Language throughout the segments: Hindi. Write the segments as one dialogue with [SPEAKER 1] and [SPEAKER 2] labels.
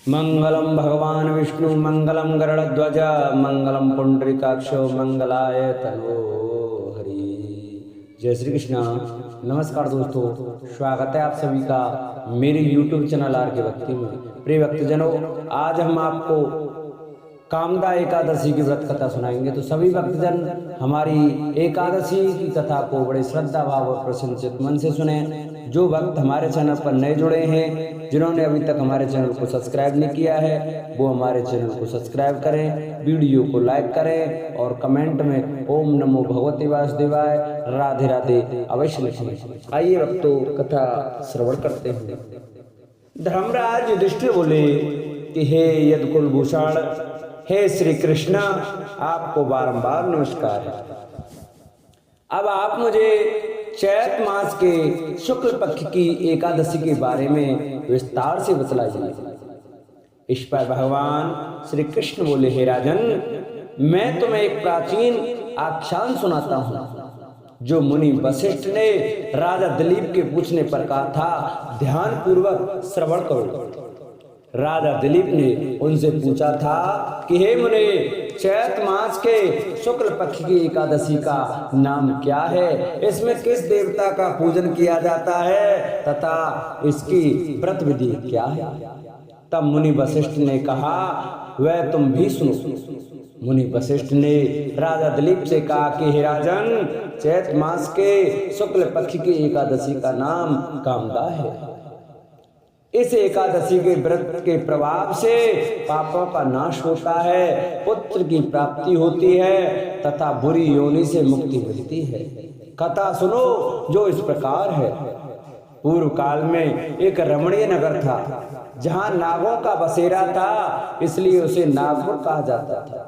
[SPEAKER 1] मंगलम भगवान विष्णु मंगलम गरुड़ध्वज मंगलम पुंडरीकाक्षो मंगलाय तनो हरि। जय श्री कृष्णा। नमस्कार दोस्तों, स्वागत है आप सभी का मेरे YouTube चैनल आर के भक्ति में। प्रिय भक्तजनों, आज हम आपको कामदा एकादशी की व्रत कथा सुनाएंगे। तो सभी भक्तजन हमारी एकादशी की कथा को बड़े श्रद्धा भाव और प्रसन्नचित मन से सुने। जो भक्त हमारे चैनल पर नए जुड़े हैं, जिन्होंने अभी तक हमारे चैनल को सब्सक्राइब नहीं किया है, वो हमारे चैनल को सब्सक्राइब करें, वीडियो को लाइक करें और कमेंट में ओम नमो भगवते वासुदेवाय राधे राधे अवश्य लिखें। आइए भक्तों, कथा श्रवण करते हैं। धर्मराज युधिष्ठिर बोले कि हे यदुकुल भूषण, हे श्री कृष्ण, आपको बारंबार नमस्कार है। अब आप मुझे चैत मास के शुक्ल पक्ष की एकादशी के बारे में विस्तार से बतलाइए। इस पर भगवान श्री कृष्ण बोले, हे राजन, मैं तुम्हें एक प्राचीन आख्यान सुनाता हूँ जो मुनि वशिष्ठ ने राजा दिलीप के पूछने पर कहा था। ध्यान पूर्वक श्रवण करो। राजा दिलीप ने उनसे पूछा था कि हे मुनि, चैत मास के शुक्ल पक्ष की एकादशी का नाम क्या है, इसमें किस देवता का पूजन किया जाता है तथा इसकी व्रत विधि क्या है। तब मुनि वशिष्ठ ने कहा, वह तुम भी सुनो। मुनि वशिष्ठ ने राजा दिलीप से कहा कि हे राजन, चैत मास के शुक्ल पक्ष की एकादशी का नाम कामदा है। इस एकादशी के व्रत के प्रभाव से पापों का नाश होता है, पुत्र की प्राप्ति होती है तथा बुरी योनि से मुक्ति मिलती है। कथा सुनो जो इस प्रकार है। पूर्व काल में एक रमणीय नगर था जहाँ नागों का बसेरा था, इसलिए उसे नागपुर कहा जाता था।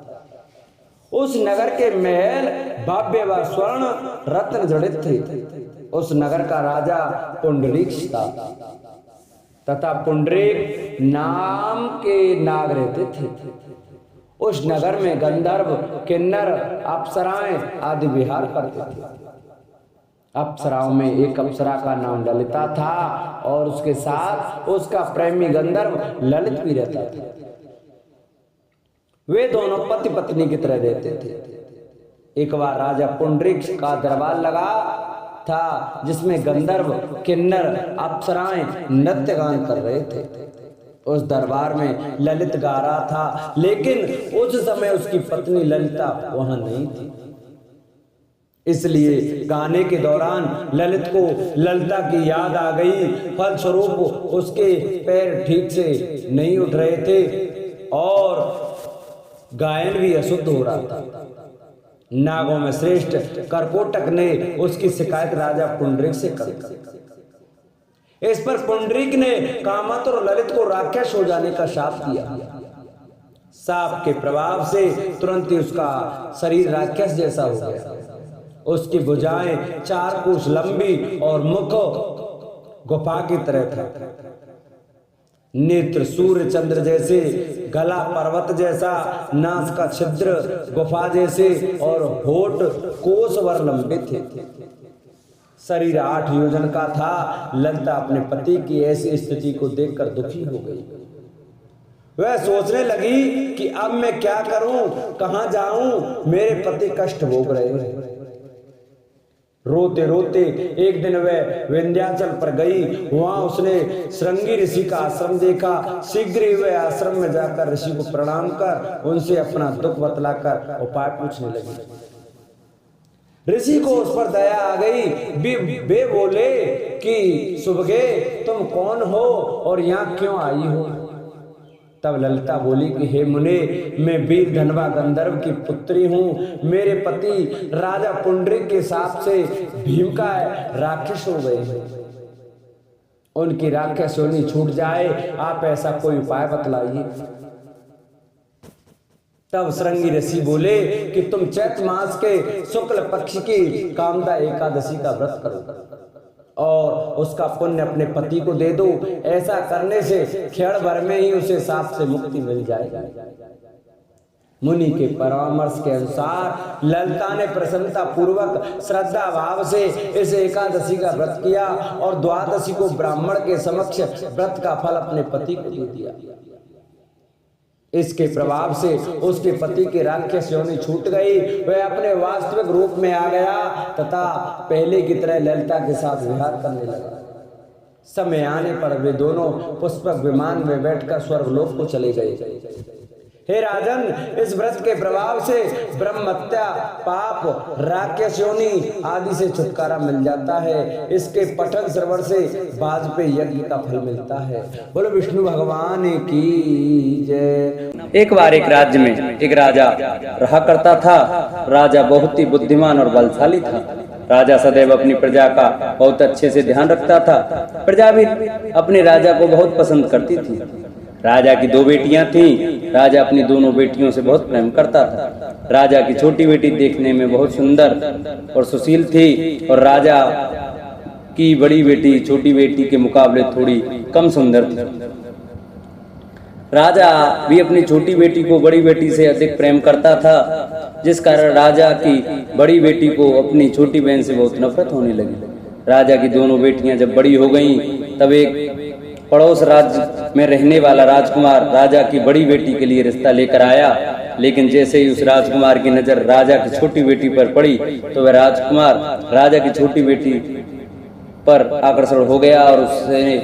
[SPEAKER 1] उस नगर के महल भव्य व स्वर्ण रत्न जड़ित थे। उस नगर का राजा पुंडरीक था तथा पुंडरीक नाम के नाग रहते थे। उस नगर में गंधर्व, किन्नर, अप्सराएं आदि विहार करते थे। अप्सराओं में एक अप्सरा का नाम ललिता था और उसके साथ उसका प्रेमी गंधर्व ललित भी रहता था। वे दोनों पति पत्नी की तरह रहते थे। एक बार राजा पुंडरीक का दरबार लगा था जिसमें गंधर्व, किन्नर, अप्सराएं नृत्य गान कर रहे थे। उस दरबार में ललित गा रहा था, लेकिन उस समय उसकी पत्नी ललिता वहां नहीं थी। इसलिए गाने के दौरान ललित को ललिता की याद आ गई। फलस्वरूप उसके पैर ठीक से नहीं उठ रहे थे और गायन भी अशुद्ध हो रहा था। नागों में श्रेष्ठ करकोटक ने उसकी शिकायत राजा पुंडरीक से कर दी। इस पर पुंडरीक ने कामत और ललित को राक्षस हो जाने का शाप दिया। शाप के प्रभाव से तुरंत ही उसका शरीर राक्षस जैसा हो गया। उसकी भुजाएं 4 कोस लंबी और मुख गुफा की तरह था। नेत्र सूर्य चंद्र जैसे, गला पर्वत जैसा, नाक का छिद्र गुफा जैसे और होठ कोसवर लंबे थे। शरीर 8 योजन का था। ललिता अपने पति की ऐसी स्थिति को देखकर दुखी हो गई। वह सोचने लगी कि अब मैं क्या करूं, कहां जाऊं, मेरे पति कष्ट भोग रहे हैं। रोते रोते एक दिन वह विंध्याचल पर गई। वहां उसने श्रृंगी ऋषि का आश्रम देखा। शीघ्र ही वह आश्रम में जाकर ऋषि को प्रणाम कर उनसे अपना दुख बतलाकर उपाय पूछने लगी। ऋषि को उस पर दया आ गई। वे बोले कि सुभगे, तुम कौन हो और यहाँ क्यों आई हो। तब ललिता बोली कि हे मुने, मैं वीर धनवा गंधर्व की पुत्री हूँ। मेरे पति राजा पुंडरीक के शाप से भीम का राक्षस हो गए हैं। उनकी राक्षस योनि छूट जाए, आप ऐसा कोई उपाय बतलाइए। तब श्रृंगी ऋषि बोले कि तुम चैत मास के शुक्ल पक्ष की कामदा एकादशी का व्रत करो और उसका पुण्य अपने पति को दे दो। ऐसा करने से क्षण भर में ही उसे शाप से मुक्ति मिल जाएगी। मुनि के परामर्श के अनुसार ललिता ने प्रसन्नता पूर्वक श्रद्धा भाव से इस एकादशी का व्रत किया और द्वादशी को ब्राह्मण के समक्ष व्रत का फल अपने पति को दे दिया। इसके प्रभाव से उसके पति की राक्षस योनि छूट गई, वह अपने वास्तविक रूप में आ गया तथा पहले की तरह ललिता के साथ विहार करने लगा। समय आने पर वे दोनों पुष्पक विमान में बैठकर स्वर्गलोक को चले गए। हे राजन, इस व्रत के प्रभाव से ब्रह्महत्या, पाप, राक्षस योनि आदि से छुटकारा मिल जाता है। इसके पठन श्रवण से वाजपेयी यज्ञ का फल मिलता है। बोलो विष्णु भगवान की जय।
[SPEAKER 2] एक बार एक राज्य में एक राजा रहा करता था। राजा बहुत ही बुद्धिमान और बलशाली था। राजा सदैव अपनी प्रजा का बहुत अच्छे से ध्यान रखता था। प्रजा भी अपने राजा को बहुत पसंद करती थी। राजा की 2 बेटियां थीं। राजा अपनी दोनों बेटियों से बहुत प्रेम करता था। राजा की छोटी बेटी देखने में बहुत सुंदर और सुशील थी और राजा की बड़ी बेटी छोटी बेटी के मुकाबले थोड़ी कम सुंदर थी। राजा भी अपनी छोटी बेटी को बड़ी बेटी से अधिक प्रेम करता था, जिस कारण राजा की बड़ी बेटी को अपनी छोटी बहन से बहुत नफरत होने लगी। राजा की दोनों बेटियां जब बड़ी हो गईं, तब एक पड़ोस राज्य में रहने वाला राजकुमार राजा की बड़ी बेटी के लिए रिश्ता लेकर आया। लेकिन जैसे ही उस राजकुमार की नजर राजा की छोटी बेटी पर पड़ी, तो वह राजकुमार राजा की छोटी बेटी पर आकर्षण हो गया और उससे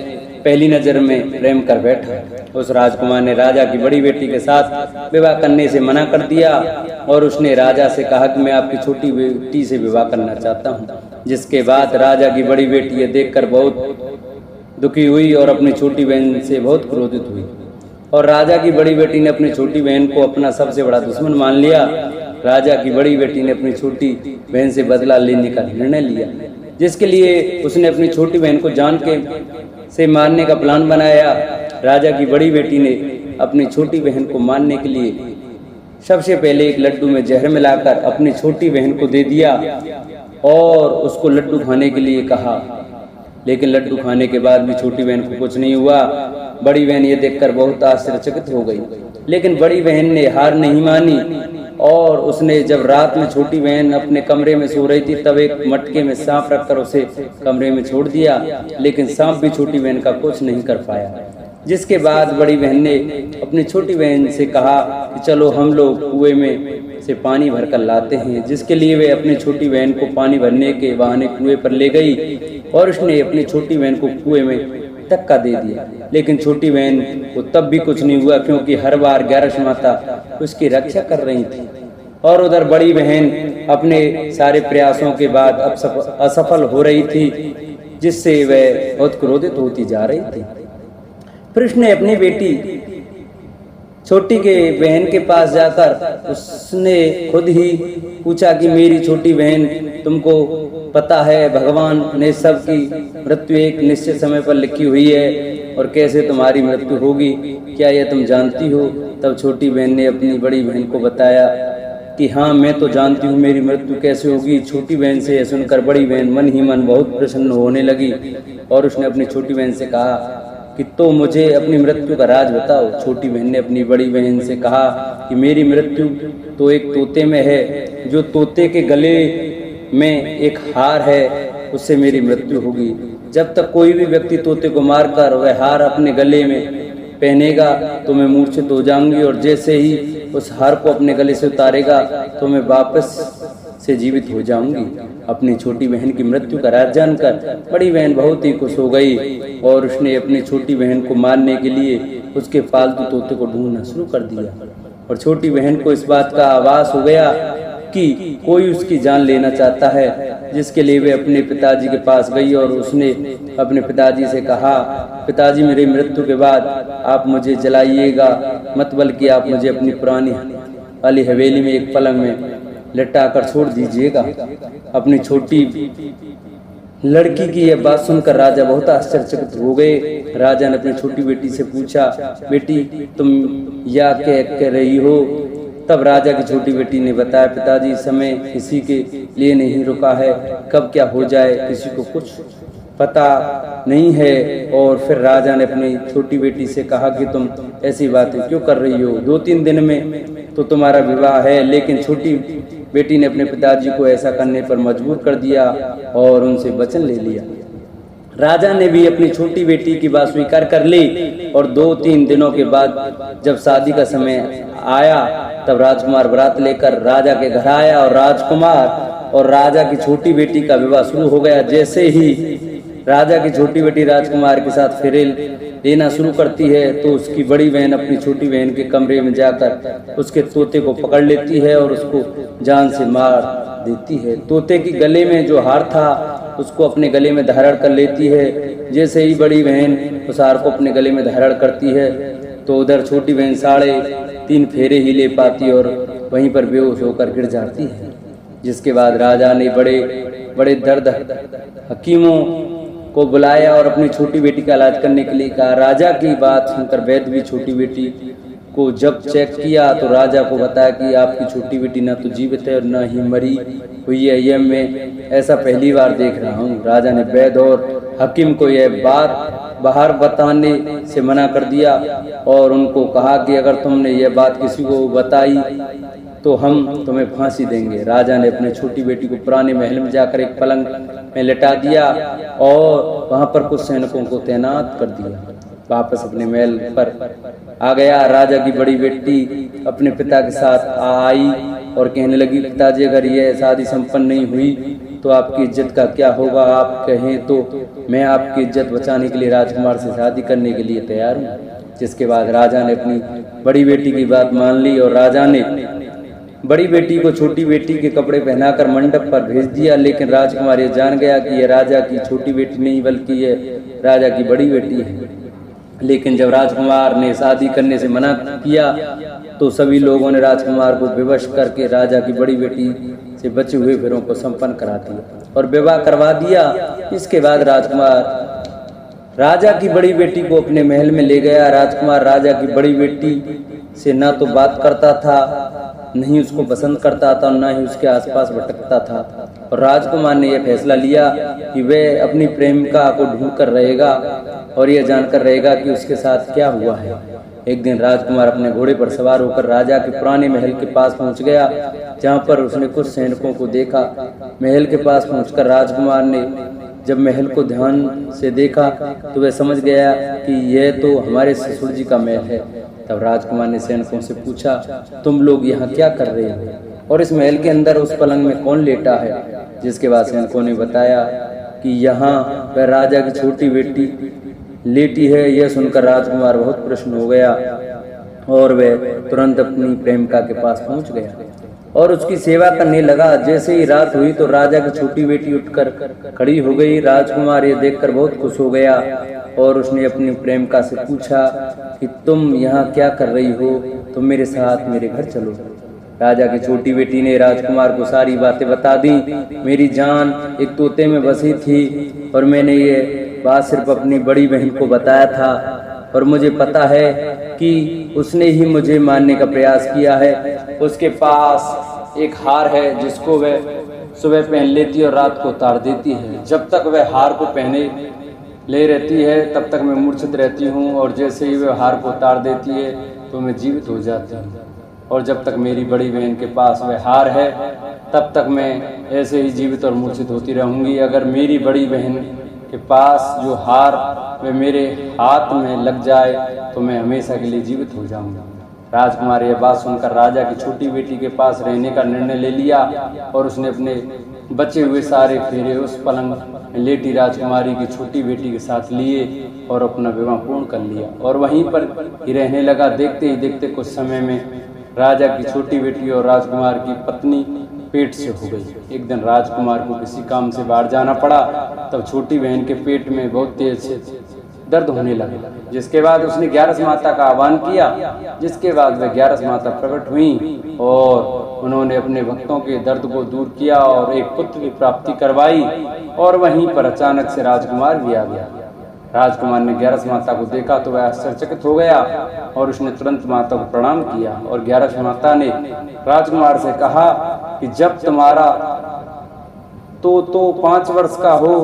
[SPEAKER 2] पहली नजर में प्रेम कर बैठा। उस राजकुमार ने राजा की बड़ी बेटी के साथ विवाह करने से मना कर दिया और उसने राजा से कहा कि मैं आपकी छोटी बेटी से विवाह करना चाहता हूँ। जिसके बाद राजा की बड़ी बेटी ये देखकर बहुत दुखी हुई और अपनी छोटी बहन से बहुत क्रोधित हुई और राजा की बड़ी बेटी ने अपनी छोटी बहन को अपना सबसे बड़ा दुश्मन मान लिया। राजा की बड़ी बेटी ने अपनी छोटी बहन से बदला लेने का निर्णय लिया, जिसके लिए उसने अपनी छोटी बहन को जान के से मारने का प्लान बनाया। राजा की बड़ी बेटी ने अपनी छोटी बहन को मारने के लिए सबसे पहले एक लड्डू में जहर मिलाकर अपनी छोटी बहन को दे दिया और उसको लड्डू खाने के लिए कहा। लेकिन लड्डू खाने के बाद भी छोटी बहन को कुछ नहीं हुआ। बड़ी बहन ये देखकर बहुत आश्चर्यचकित हो गई, लेकिन बड़ी बहन ने हार नहीं मानी और उसने जब रात में छोटी बहन अपने कमरे में सो रही थी, तब एक मटके में सांप रखकर उसे कमरे में छोड़ दिया। लेकिन सांप भी छोटी बहन का कुछ नहीं कर पाया। जिसके बाद बड़ी बहन ने अपनी छोटी बहन से कहा कि चलो हम लोग कुएं में से पानी भरकर लाते हैं। जिसके लिए वे अपनी छोटी बहन को पानी भरने के बहाने कुएं पर ले गई और उसने अपनी छोटी बहन को कुएं में धक्का दे दिया। लेकिन छोटी बहन को तब भी कुछ नहीं हुआ, क्योंकि हर बार ग्यारस माता उसकी रक्षा कर रही थी। और उधर बड़ी बहन अपने सारे प्रयासों के बाद अब असफल हो रही थी, जिससे वह बहुत क्रोधित होती जा रही थी। फिर उसने अपनी बेटी छोटी के बहन के पास जाकर उसने खुद ही पूछा कि मेरी छोटी बहन, तुमको पता है भगवान ने सबकी मृत्यु एक निश्चित समय पर लिखी हुई है और कैसे तुम्हारी मृत्यु होगी, क्या यह तुम जानती हो? तब छोटी बहन ने अपनी बड़ी बहन को बताया कि हाँ, मैं तो जानती हूँ मेरी मृत्यु कैसे होगी। छोटी बहन से यह सुनकर बड़ी बहन मन ही मन बहुत प्रसन्न होने लगी और उसने अपनी छोटी बहन से कहा कि तो मुझे अपनी मृत्यु का राज बताओ। छोटी बहन ने अपनी बड़ी बहन से कहा कि मेरी मृत्यु तो एक तोते में है, जो तोते के गले में एक हार है, उससे मेरी मृत्यु होगी। जब तक कोई भी व्यक्ति तोते को मारकर वह हार अपने गले में पहनेगा तो मैं मूर्छित हो जाऊंगी, और जैसे ही उस हार को अपने गले से उतारेगा तो मैं वापस से जीवित हो जाऊंगी। अपनी छोटी बहन की मृत्यु का राज जानकर बड़ी बहन बहुत ही खुश हो गई और उसने अपनी छोटी बहन को मारने के लिए उसके पालतू तोते को ढूंढना शुरू कर दिया। और छोटी बहन को इस बात का आभास हो गया कि कोई उसकी जान लेना चाहता है, जिसके लिए वे अपने पिताजी के पास गई और उसने अपने पिताजी से कहा, पिताजी मेरी मृत्यु के बाद आप मुझे जलाइएगा मत, बल्कि आप मुझे अपनी पुरानी वाली हवेली में एक पलंग में लटा कर छोड़ दीजिएगा। अपनी छोटी लड़की की यह बात सुनकर राजा बहुत आश्चर्यचकित हो गए। राजा ने अपनी छोटी बेटी से पूछा, बेटी तुम या कह रही हो? तब राजा की छोटी बेटी ने बताया, पिताजी समय किसी के लिए नहीं रुका है, कब क्या हो जाए किसी को कुछ पता नहीं है। और फिर राजा ने अपनी छोटी बेटी से कहा कि तुम ऐसी बातें क्यों कर रही हो, 2-3 दिन में तो तुम्हारा विवाह है। लेकिन छोटी बेटी ने अपने पिताजी को ऐसा करने पर मजबूर कर दिया और उनसे वचन ले लिया। राजा ने भी अपनी छोटी बेटी की बात स्वीकार कर ली और 2-3 दिनों के बाद जब शादी का समय आया तब राजकुमार बारात लेकर राजा के घर आया और राजकुमार और राजा की छोटी बेटी का विवाह शुरू हो गया। जैसे ही राजा की छोटी बेटी राजकुमार के साथ फेरे लेना शुरू करती है तो उसकी बड़ी बहन अपनी छोटी बहन के कमरे में जाकर उसके तोते को पकड़ लेती है और उसको जान से मार देती है। तोते की गले में जो हार था उसको अपने गले में धारण कर लेती है। जैसे ही बड़ी बहन उस हार को अपने गले में धारण करती है तो उधर छोटी बहन 3.5 फेरे ही ले पाती और वहीं पर बेहोश होकर गिर जाती है। जिसके बाद राजा ने बड़े बड़े दर्द हकीमों को बुलाया और अपनी छोटी बेटी का इलाज करने के लिए कहा। राजा की बात सुनकर वैद्य भी छोटी बेटी को जब चेक किया तो राजा को बताया कि आपकी छोटी बेटी ना तो जीवित है और न ही मरी हुई है, यह मैं ऐसा पहली बार देख रहा हूँ। राजा ने वैद्य और हकीम को यह बात बाहर बताने से मना कर दिया और उनको कहा कि अगर तुमने यह बात किसी को बताई तो हम तुम्हें फांसी देंगे। राजा ने अपनी छोटी बेटी को पुराने महल में जाकर एक पलंग में लेटा दिया और वहां पर कुछ सैनिकों को तैनात कर दिया। वापस अपने महल पर आ गया। राजा की बड़ी बेटी अपने पिता के साथ आई और कहने लगी, पिताजी अगर यह शादी संपन्न नहीं हुई तो आपकी इज्जत का क्या होगा? आप कहें तो मैं आपकी इज्जत बचाने के लिए राजकुमार से शादी करने के लिए तैयार हूँ। जिसके बाद राजा ने अपनी बड़ी बेटी की बात मान ली और राजा ने बड़ी बेटी को छोटी बेटी के कपड़े पहनाकर मंडप पर भेज दिया। लेकिन राजकुमार ये जान गया कि यह राजा की छोटी बेटी नहीं बल्कि यह राजा की बड़ी बेटी है। लेकिन जब राजकुमार ने शादी करने से मना किया तो सभी लोगों ने राजकुमार को विवश करके राजा की बड़ी बेटी से बचे हुए फेरों को संपन्न करा दिया और विवाह करवा दिया। इसके बाद राजकुमार राजा की बड़ी बेटी को अपने महल में ले गया। राजकुमार राजा की बड़ी बेटी से न तो बात करता था, नहीं उसको पसंद करता था और न ही उसके आसपास भटकता था। और राजकुमार ने यह फैसला लिया कि वह अपनी प्रेमिका को ढूंढ कर रहेगा और यह जानकर रहेगा कि उसके साथ क्या हुआ है। एक दिन राजकुमार अपने घोड़े पर सवार होकर राजा के पुराने महल के पास पहुंच गया, जहां पर उसने कुछ सैनिकों को देखा। महल के पास पहुंचकर राजकुमार ने जब महल को ध्यान से देखा तो वह समझ गया कि यह तो हमारे ससुर जी का महल है। तब राजकुमार ने सैनिकों से पूछा, तुम लोग यहाँ क्या कर रहे हो और इस महल के अंदर उस पलंग में कौन लेटा है? जिसके बाद सैनिकों ने बताया कि यहाँ वह राजा की छोटी बेटी लेटी है। यह सुनकर राजकुमार बहुत प्रसन्न हो गया और वह तुरंत अपनी प्रेमिका के पास पहुंच गया और उसकी सेवा करने लगा। जैसे ही रात हुई तो राजा की छोटी बेटी उठकर खड़ी हो गई। राजकुमार ये देखकर बहुत खुश हो गया और उसने अपनी प्रेमिका से पूछा कि तुम यहाँ क्या कर रही हो? तुम मेरे साथ मेरे घर चलो। राजा की छोटी बेटी ने राजकुमार को सारी बातें बता दी। मेरी जान एक तोते में बसी थी और मैंने ये बात सिर्फ अपनी बड़ी बहन को बताया था और मुझे पता है कि उसने ही मुझे मारने का प्रयास किया है। उसके पास एक हार है जिसको वह सुबह पहन लेती और रात को उतार देती है। जब तक वह हार को पहने ले रहती है तब तक मैं मूर्छित रहती हूँ और जैसे ही वह हार को उतार देती है तो मैं जीवित हो जाती हूँ। और जब तक मेरी बड़ी बहन के पास वह हार है तब तक मैं ऐसे ही जीवित और मूर्छित होती रहूँगी। अगर मेरी बड़ी बहन के पास जो हार वह मेरे हाथ में लग जाए तो मैं हमेशा के लिए जीवित हो जाऊंगा। राजकुमार यह बात सुनकर राजा की छोटी बेटी के पास रहने का निर्णय ले लिया और उसने अपने बचे हुए सारे फेरे उस पलंग में लेटी राजकुमारी की छोटी बेटी के साथ लिए और अपना विवाह पूर्ण कर लिया और वहीं पर ही रहने लगा। देखते ही देखते कुछ समय में राजा की छोटी बेटी और राजकुमार की पत्नी पेट से हो गई। एक दिन राजकुमार को किसी काम से बाहर जाना पड़ा, तब छोटी बहन के पेट में बहुत तेज से दर्द होने लगा। जिसके बाद उसने 11 माता का आह्वान किया। जिसके बाद वह 11 माता प्रकट हुई और उन्होंने अपने भक्तों के दर्द को दूर किया और एक पुत्र की प्राप्ति करवाई। और वहीं पर अचानक से राजकुमार भी आ गया। राजकुमार ने 11 माता को देखा तो वह आश्चर्यचकित हो गया और उसने तुरंत माता को प्रणाम किया। और 11 माता ने राजकुमार से कहा कि जब तुम्हारा तो 5 वर्ष का हो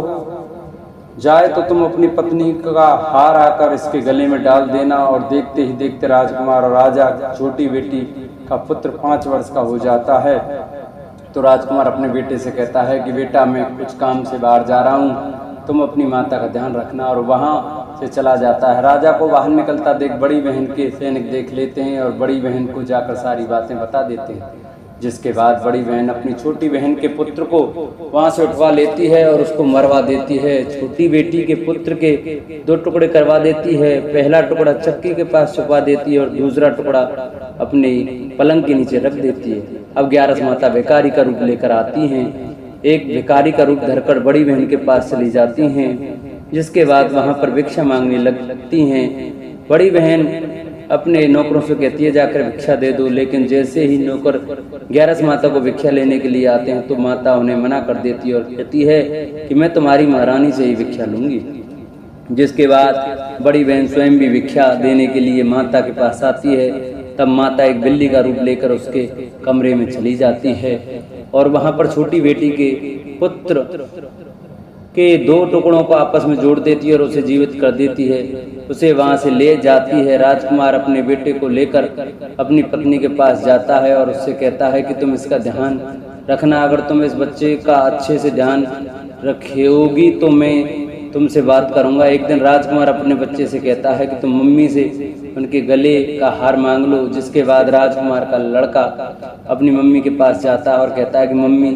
[SPEAKER 2] जाए तो तुम अपनी पत्नी का हार आकर इसके गले में डाल देना। और देखते ही देखते राजकुमार और राजा छोटी बेटी का पुत्र 5 वर्ष का हो जाता है। तो राजकुमार अपने बेटे से कहता है कि बेटा मैं कुछ काम से बाहर जा रहा हूँ, तुम अपनी माता का ध्यान रखना। और वहाँ से चला जाता है। राजा को बाहर निकलता देख बड़ी बहन के सैनिक देख लेते हैं और बड़ी बहन को जाकर सारी बातें बता देते हैं। जिसके बाद बड़ी बहन अपनी छोटी बहन के पुत्र को वहाँ से उठवा लेती है और उसको मरवा देती है। छोटी बेटी के पुत्र के 2 टुकड़े करवा देती है। पहला टुकड़ा चक्की के पास छुपा देती है और दूसरा टुकड़ा अपने पलंग के नीचे रख देती है। अब 11 माता भिखारी का रूप लेकर आती हैं। एक भिखारी का रूप धरकर बड़ी बहन के पास चली जाती हैं। जिसके बाद वहाँ पर भिक्षा मांगने लगती हैं। बड़ी बहन अपने नौकरों से कहती है जाकर भिक्षा दे दो, लेकिन जैसे ही नौकर 11 माता को भिक्षा लेने के लिए आते हैं तो माता उन्हें मना कर देती है और कहती है कि मैं तुम्हारी महारानी से ही भिक्षा लूंगी। जिसके बाद बड़ी बहन स्वयं भी भिक्षा देने के लिए माता के पास आती है। तब माता एक बिल्ली का रूप लेकर उसके कमरे में चली जाती है और वहां पर छोटी बेटी के पुत्र के 2 टुकड़ों को आपस में जोड़ देती है और उसे जीवित कर देती है। उसे वहां से ले जाती है। राजकुमार अपने बेटे को लेकर अपनी पत्नी के पास जाता है और उससे कहता है कि तुम इसका ध्यान रखना। अगर तुम इस बच्चे का अच्छे से ध्यान रखोगी तो मैं तुमसे बात करूंगा। एक दिन राजकुमार अपने बच्चे से कहता है कि तुम मम्मी से उनके गले का हार मांग लो। जिसके बाद राजकुमार का लड़का अपनी मम्मी के पास जाता है और कहता है कि मम्मी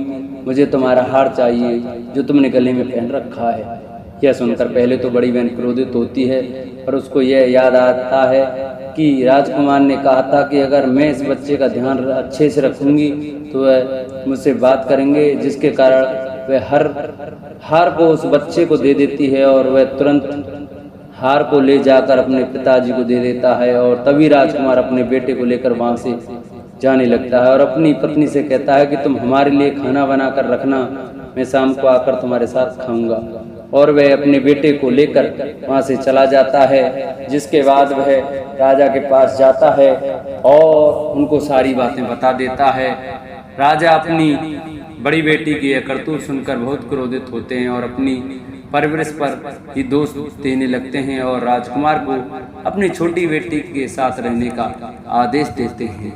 [SPEAKER 2] मुझे तुम्हारा हार चाहिए जो तुमने गले में पहन रखा है। यह सुनकर पहले तो बड़ी बहन क्रोधित होती है और उसको यह याद आता है कि राजकुमार ने कहा था कि अगर मैं इस बच्चे का ध्यान अच्छे से रखूंगी तो वह मुझसे बात करेंगे। जिसके कारण वह हार को उस बच्चे को दे देती है और वह तुरंत हार को ले जाकर अपने पिताजी को दे देता है। और तभी राजकुमार अपने बेटे को लेकर वहां से जाने लगता है और अपनी पत्नी से कहता है कि तुम हमारे लिए खाना बना कर रखना, मैं शाम को आकर तुम्हारे साथ खाऊंगा। और वह अपने बेटे को लेकर वहां से चला जाता है। जिसके बाद वह राजा के पास जाता है और उनको सारी बातें बता देता है। राजा अपनी बड़ी बेटी की यह करतूत सुनकर बहुत क्रोधित होते हैं और अपनी परवरिश पर ही दोष देने लगते हैं और राजकुमार को अपनी छोटी बेटी के साथ रहने का आदेश देते हैं।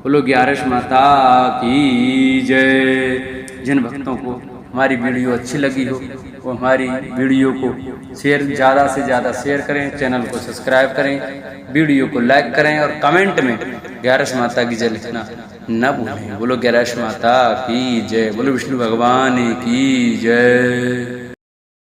[SPEAKER 2] बोलो 11 माता की जय। जिन भक्तों को हमारी वीडियो अच्छी लगी हो वो हमारी वीडियो को ज़्यादा से ज़्यादा शेयर करें, चैनल को सब्सक्राइब करें, वीडियो को लाइक करें और कमेंट में 11 माता की जय लिखना न भूलें। बोलो 11 माता की जय। बोलो विष्णु भगवान की जय।